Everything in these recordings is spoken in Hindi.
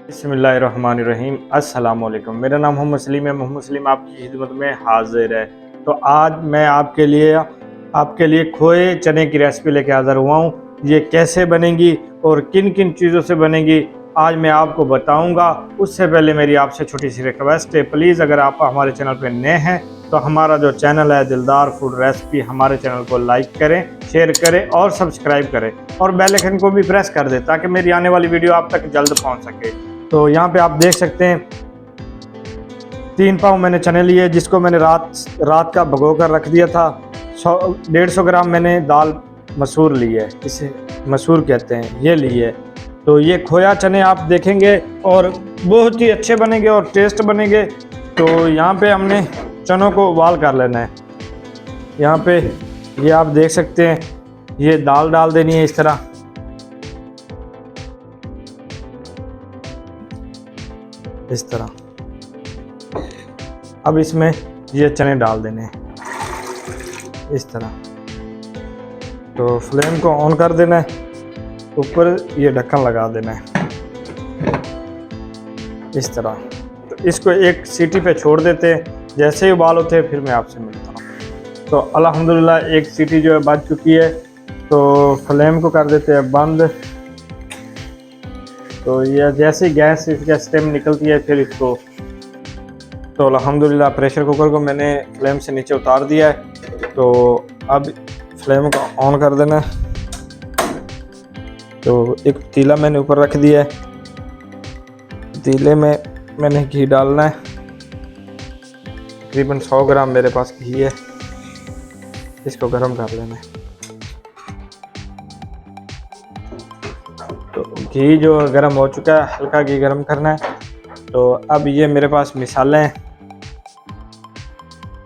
बिस्मिल्लाहिर्रहमानिर्रहीम। अस्सलाम वालेकुम। मेरा नाम मोहम्मद सलीम है। मोहम्मद सलीम आपकी खिदमत में हाजिर है। तो आज मैं आपके लिए खोए चने की रेसिपी लेके हाज़िर हुआ हूँ। ये कैसे बनेगी और किन किन चीज़ों से बनेगी आज मैं आपको बताऊंगा। उससे पहले मेरी आपसे छोटी सी रिक्वेस्ट है, प्लीज़ अगर आप हमारे चैनल पर नए हैं तो हमारा जो चैनल है दिलदार फूड रेसिपी, हमारे चैनल को लाइक करें, शेयर करें और सब्सक्राइब करें और बेल आइकन को भी प्रेस कर दें ताकि मेरी आने वाली वीडियो आप तक जल्द पहुंच सके। तो यहाँ पे आप देख सकते हैं 3 पाव मैंने चने लिए, जिसको मैंने रात का भिगो कर रख दिया था। 150 ग्राम मैंने दाल मसूर ली है, इसे मसूर कहते हैं, ये ली है। तो ये खोया चने आप देखेंगे और बहुत ही अच्छे बनेंगे और टेस्ट बनेंगे। तो यहाँ पे हमने चनों को उबाल कर लेना है। यहाँ पे ये आप देख सकते हैं, ये दाल डाल देनी है इस तरह, इस तरह। अब इसमें ये चने डाल देने हैं इस तरह। तो फ्लेम को ऑन कर देना है, ऊपर ये ढक्कन लगा देना है इस तरह। तो इसको एक सीटी पे छोड़ देते हैं, जैसे ही उबाल होते हैं फिर मैं आपसे मिलता हूँ। तो अल्हम्दुलिल्लाह एक सीटी जो है बज चुकी है, तो फ्लेम को कर देते हैं बंद। तो ये जैसे ही गैस इसका स्टीम निकलती है फिर इसको, तो अल्हम्दुलिल्लाह प्रेशर कुकर को मैंने फ्लेम से नीचे उतार दिया है। तो अब फ्लेम को ऑन कर देना है। तो एक पतीला मैंने ऊपर रख दिया है, पतीले में मैंने घी डालना है। तकरीबन 100 ग्राम मेरे पास घी है, इसको गर्म कर लेना है। तो घी जो गर्म हो चुका है, हल्का घी गर्म करना है। तो अब ये मेरे पास मिसाले हैं।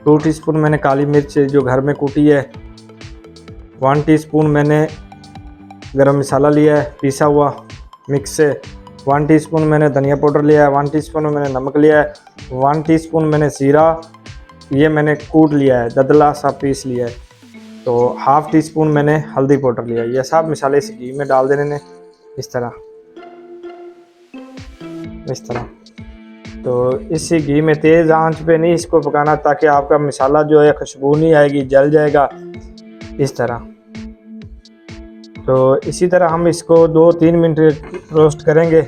2 टीस्पून मैंने काली मिर्च जो घर में कूटी है, 1 टीस्पून मैंने गरम मसाला लिया है पिसा हुआ मिक्स से, 1 टीस्पून मैंने धनिया पाउडर लिया है, 1 टीस्पून मैंने नमक लिया है, 1 टीस्पून मैंने जीरा, ये मैंने कूट लिया है, ददला सा पीस लिया है। तो ½ टीस्पून मैंने हल्दी पाउडर लिया है। ये सब मसाले इस घी में डाल देने ने इस तरह, इस तरह। तो इसी घी में तेज़ आंच पे नहीं इसको पकाना, ताकि आपका मसाला जो है खुशबू नहीं आएगी, जल जाएगा इस तरह। तो इसी तरह हम इसको 2-3 मिनट रोस्ट करेंगे।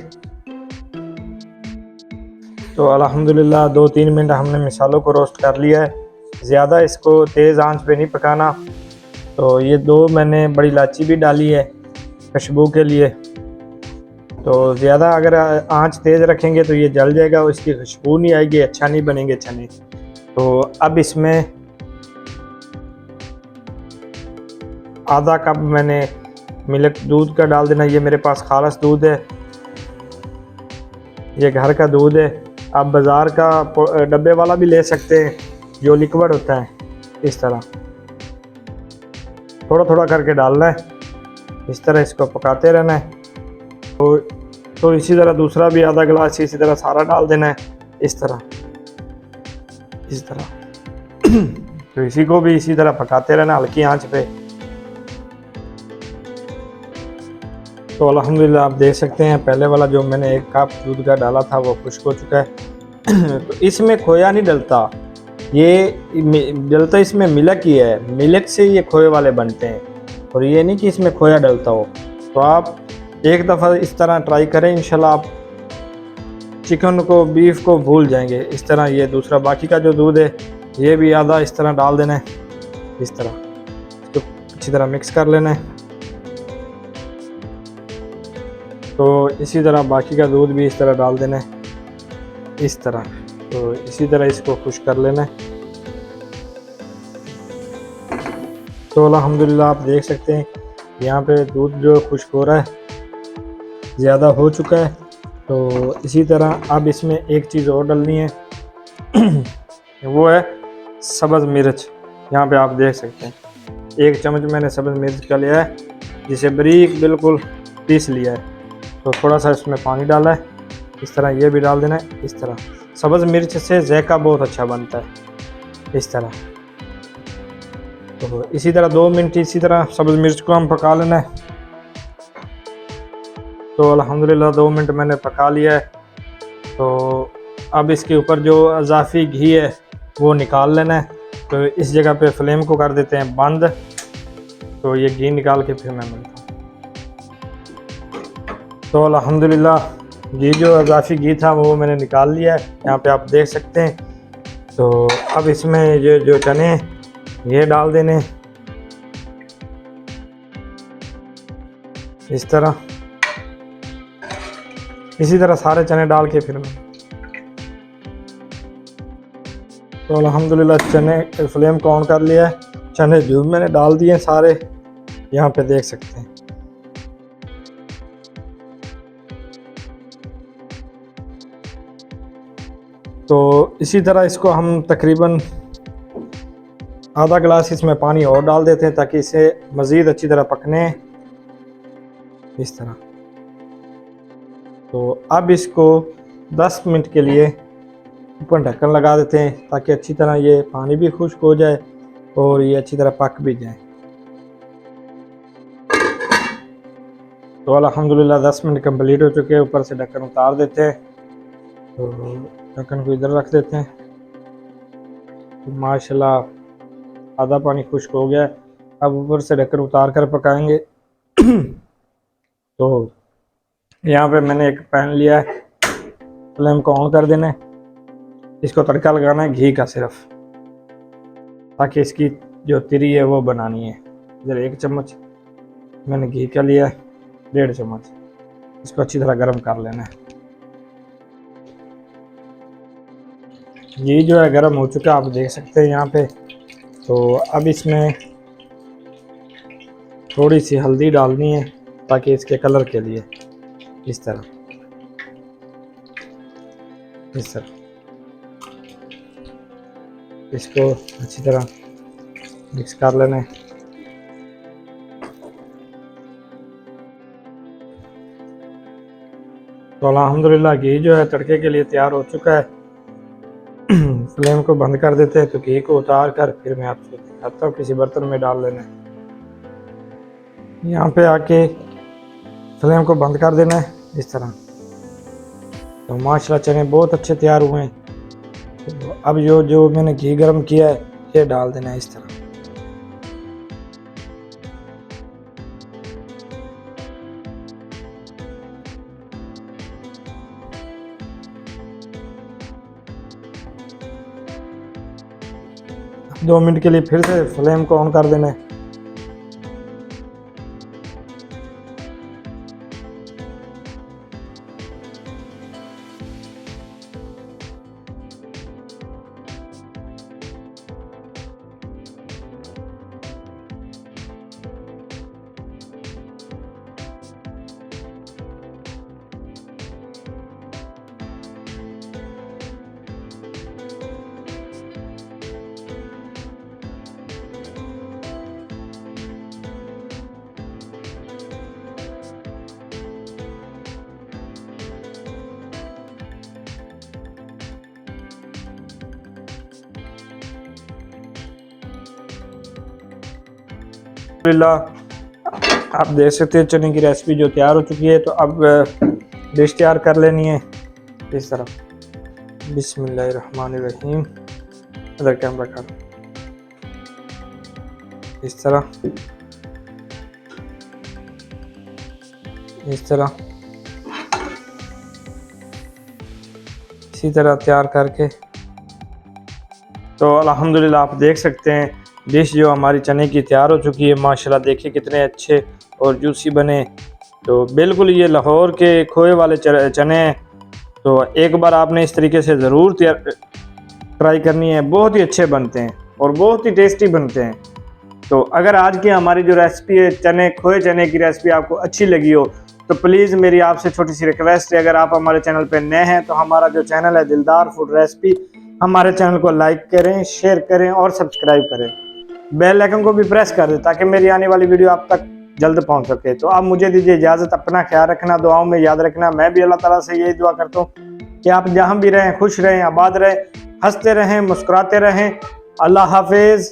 तो अल्हम्दुलिल्लाह 2-3 मिनट हमने मसालों को रोस्ट कर लिया है। ज़्यादा इसको तेज़ आंच पे नहीं पकाना। तो ये 2 मैंने बड़ी इलायची भी डाली है खुशबू के लिए। तो ज़्यादा अगर आंच तेज़ रखेंगे तो ये जल जाएगा और इसकी खुशबू नहीं आएगी, अच्छा नहीं बनेंगे चने। तो अब इसमें आधा कप मैंने मिल्क दूध का डाल देना। ये मेरे पास खालस दूध है, ये घर का दूध है। आप बाज़ार का डब्बे वाला भी ले सकते हैं जो लिक्विड होता है। इस तरह थोड़ा थोड़ा करके डालना है, इस तरह इसको पकाते रहना है। तो इसी तरह दूसरा भी आधा गिलास इसी तरह सारा डाल देना है इस तरह, इस तरह। तो इसी को भी इसी तरह पकाते रहना हल्की आंच पे। तो अल्हम्दुलिल्लाह आप देख सकते हैं पहले वाला जो मैंने 1 कप दूध का डाला था वो खुश्क हो चुका है। तो इसमें खोया नहीं डलता, ये डलता इसमें मिल्क ही है। मिल्क से ये खोए वाले बनते हैं और ये नहीं कि इसमें खोया डलता हो। तो आप एक दफ़ा इस तरह ट्राई करें, इंशाल्लाह आप चिकन को बीफ को भूल जाएंगे। इस तरह ये दूसरा बाकी का जो दूध है ये भी आधा इस तरह डाल देना है, इस तरह इसको अच्छी तरह मिक्स कर लेना है। तो इसी तरह बाकी का दूध भी इस तरह डाल देना है इस तरह। तो इसी तरह इसको खुश कर लेना है। तो अल्हम्दुलिल्लाह आप देख सकते हैं यहाँ पे दूध जो खुश्क हो रहा है, ज़्यादा हो चुका है। तो इसी तरह अब इसमें एक चीज़ और डालनी है, वो है सब्ज़ मिर्च। यहाँ पे आप देख सकते हैं 1 चम्मच मैंने सब्ज़ मिर्च का लिया है, जिसे बारीक बिल्कुल पीस लिया है। तो थोड़ा सा इसमें पानी डाला है, इस तरह ये भी डाल देना है इस तरह। सब्ज़ मिर्च से ज़ायका बहुत अच्छा बनता है इस तरह। तो इसी तरह 2 मिनट इसी तरह सब्ज़ मिर्च को हम पका लेना है। तो अल्हम्दुलिल्लाह 2 मिनट मैंने पका लिया है। तो अब इसके ऊपर जो इजाफी घी है वो निकाल लेना है। तो इस जगह पे फ्लेम को कर देते हैं बंद। तो ये घी निकाल के फिर मैं मिलता हूँ। तो अल्हम्दुलिल्लाह घी जो इजाफी घी था वो मैंने निकाल लिया है, यहाँ पे आप देख सकते हैं। तो अब इसमें ये जो चने ये डाल देने इस तरह, इसी तरह सारे चने डाल के फिर मैं तो अल्हम्दुलिल्लाह चने फ्लेम को ऑन कर लिया है। चने जो मैंने डाल दिए सारे, यहाँ पे देख सकते हैं। तो इसी तरह इसको हम तकरीबन आधा गिलास इसमें पानी और डाल देते हैं ताकि इसे मज़ीद अच्छी तरह पकने इस तरह। तो अब इसको 10 मिनट के लिए ऊपर ढक्कन लगा देते हैं ताकि अच्छी तरह ये पानी भी खुश्क हो जाए और ये अच्छी तरह पक भी जाए। तो अल्हम्दुलिल्लाह 10 मिनट कंप्लीट हो चुके हैं। ऊपर से ढक्कन उतार देते हैं। तो ढक्कन को इधर रख देते हैं। तो माशाल्लाह आधा पानी खुश्क हो गया है। अब ऊपर से ढक्कन उतार कर पकाएंगे। तो यहाँ पे मैंने एक पैन लिया है, फ्लेम को ऑन कर देना है। इसको तड़का लगाना है घी का सिर्फ, ताकि इसकी जो तिरी है वो बनानी है। इधर 1 चम्मच मैंने घी का लिया है, 1.5 चम्मच। इसको अच्छी तरह गर्म कर लेना है। घी जो है गर्म हो चुका है, आप देख सकते हैं यहाँ पे। तो अब इसमें थोड़ी सी हल्दी डालनी है ताकि इसके कलर के लिए, इस तरह इसको अच्छी तरह मिक्स कर लेना है। तो अल्हम्दुलिल्लाह घी जो है तड़के के लिए तैयार हो चुका है। फ्लेम को बंद कर देते हैं। तो घी को उतार कर फिर मैं आपको दिखाता हूँ, किसी बर्तन में डाल लेना है। यहाँ पे आके फ्लेम को बंद कर देना है इस तरह। तो माशाल्लाह चने बहुत अच्छे तैयार हुए हैं। तो अब जो मैंने घी गर्म किया है ये डाल देना है इस तरह। दो मिनट के लिए फिर से फ्लेम को ऑन कर देना है। अल्हम्दुलिल्लाह आप देख सकते हैं चने की रेसिपी जो तैयार हो चुकी है। तो अब डिश तैयार कर लेनी है इस तरह। बिस्मिल्लाहिर्रहमानिर्रहीम। इधर कैमरा कर इस तरह इसी तरह तैयार करके। तो अल्हम्दुलिल्लाह आप देख सकते हैं डिश जो हमारी चने की तैयार हो चुकी है। माशाल्लाह देखिए कितने अच्छे और जूसी बने। तो बिल्कुल ये लाहौर के खोए वाले चने हैं। तो एक बार आपने इस तरीके से ज़रूर ट्राई करनी है। बहुत ही अच्छे बनते हैं और बहुत ही टेस्टी बनते हैं। तो अगर आज की हमारी जो रेसिपी है खोए चने की रेसिपी आपको अच्छी लगी हो तो प्लीज़ मेरी आपसे छोटी सी रिक्वेस्ट है, अगर आप हमारे चैनल पर नए हैं तो हमारा जो चैनल है दिलदार फूड रेसिपी, हमारे चैनल को लाइक करें, शेयर करें और सब्सक्राइब करें। बेल आइकन को भी प्रेस कर दें ताकि मेरी आने वाली वीडियो आप तक जल्द पहुंच सके। तो आप मुझे दीजिए इजाज़त। अपना ख्याल रखना, दुआओं में याद रखना। मैं भी अल्लाह ताला से यही दुआ करता हूँ कि आप जहाँ भी रहें खुश रहें, आबाद रहें, हंसते रहें, मुस्कुराते रहें। अल्लाह हाफिज़।